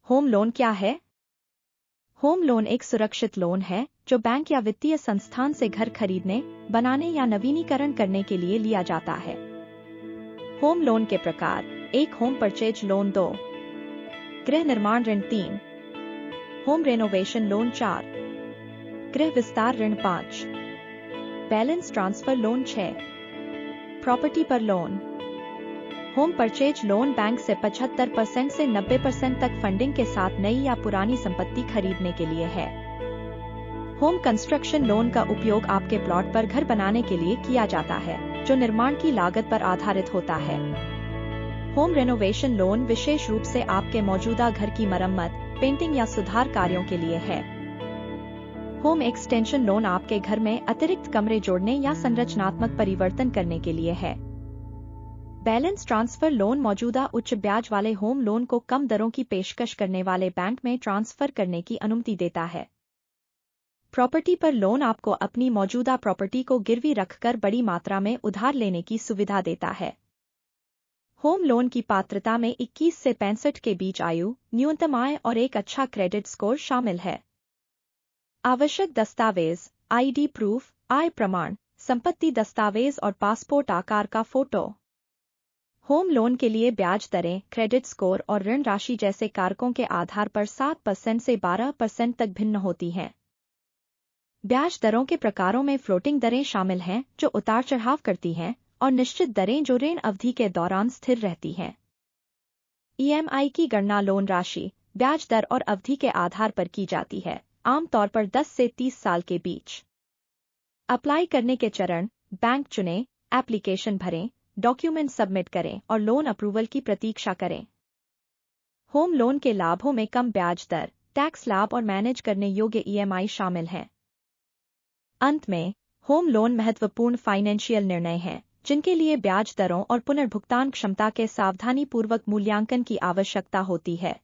Home loan क्या है? Home loan एक सुरक्षित लोन है जो बैंक या वित्तीय संस्थान से घर खरीदने, बनाने या नवीनीकरण करने के लिए लिया जाता है। होम लोन के प्रकार: 1 होम परचेज लोन, 2 गृह निर्माण ऋण, 3 होम रेनोवेशन लोन, 4 गृह विस्तार ऋण, 5 बैलेंस ट्रांसफर लोन, 6 प्रॉपर्टी पर loan. Home purchase loan bank से 75% से 90% तक फंडिंग के साथ नई या पुरानी संपत्ति खरीदने के लिए है। होम कंस्ट्रक्शन लोन का उपयोग आपके प्लॉट पर घर बनाने के लिए किया जाता है, जो निर्माण की लागत पर आधारित होता है। होम रेनोवेशन लोन विशेष रूप से आपके मौजूदा घर की मरम्मत, पेंटिंग या सुधार कार्यों के लिए है। होम एक्सटेंशन लोन आपके घर में अतिरिक्त कमरे जोड़ने या संरचनात्मक परिवर्तन करने के लिए है। बैलेंस ट्रांसफर लोन मौजूदा उच्च ब्याज वाले होम लोन को कम दरों की पेशकश करने वाले बैंक में ट्रांसफर करने की अनुमति देता है। प्रॉपर्टी पर लोन आपको अपनी मौजूदा प्रॉपर्टी को गिरवी रखकर बड़ी मात्रा में उधार लेने की सुविधा देता है। होम लोन की पात्रता में 21 से 65 के बीच आयु, न्यूनतम आय और एक अच्छा क्रेडिट स्कोर शामिल है। आवश्यक दस्तावेज: आईडी प्रूफ, आय प्रमाण, संपत्ति दस्तावेज और पासपोर्ट आकार का फोटो। होम लोन के लिए ब्याज दरें, क्रेडिट स्कोर और ऋण राशि जैसे कारकों के आधार पर 7% से 12% तक भिन्न होती हैं। ब्याज दरों के प्रकारों में फ्लोटिंग दरें शामिल हैं, जो उतार चढ़ाव करती हैं, और निश्चित दरें जो ऋण अवधि के दौरान स्थिर रहती हैं। ईएमआई की गणना लोन राशि, ब्याज दर और अवधि के आधार पर की जाती है, आमतौर पर 10 से 30 साल के बीच। अप्लाई करने के चरण: बैंक चुनें, एप्लीकेशन भरें, डॉक्यूमेंट सबमिट करें और लोन अप्रूवल की प्रतीक्षा करें। होम लोन के लाभों में कम ब्याज दर, टैक्स लाभ और मैनेज करने योग्य ईएमआई शामिल हैं। अंत में, होम लोन महत्वपूर्ण फाइनेंशियल निर्णय हैं, जिनके लिए ब्याज दरों और पुनर्भुगतान क्षमता के सावधानीपूर्वक मूल्यांकन की आवश्यकता होती है।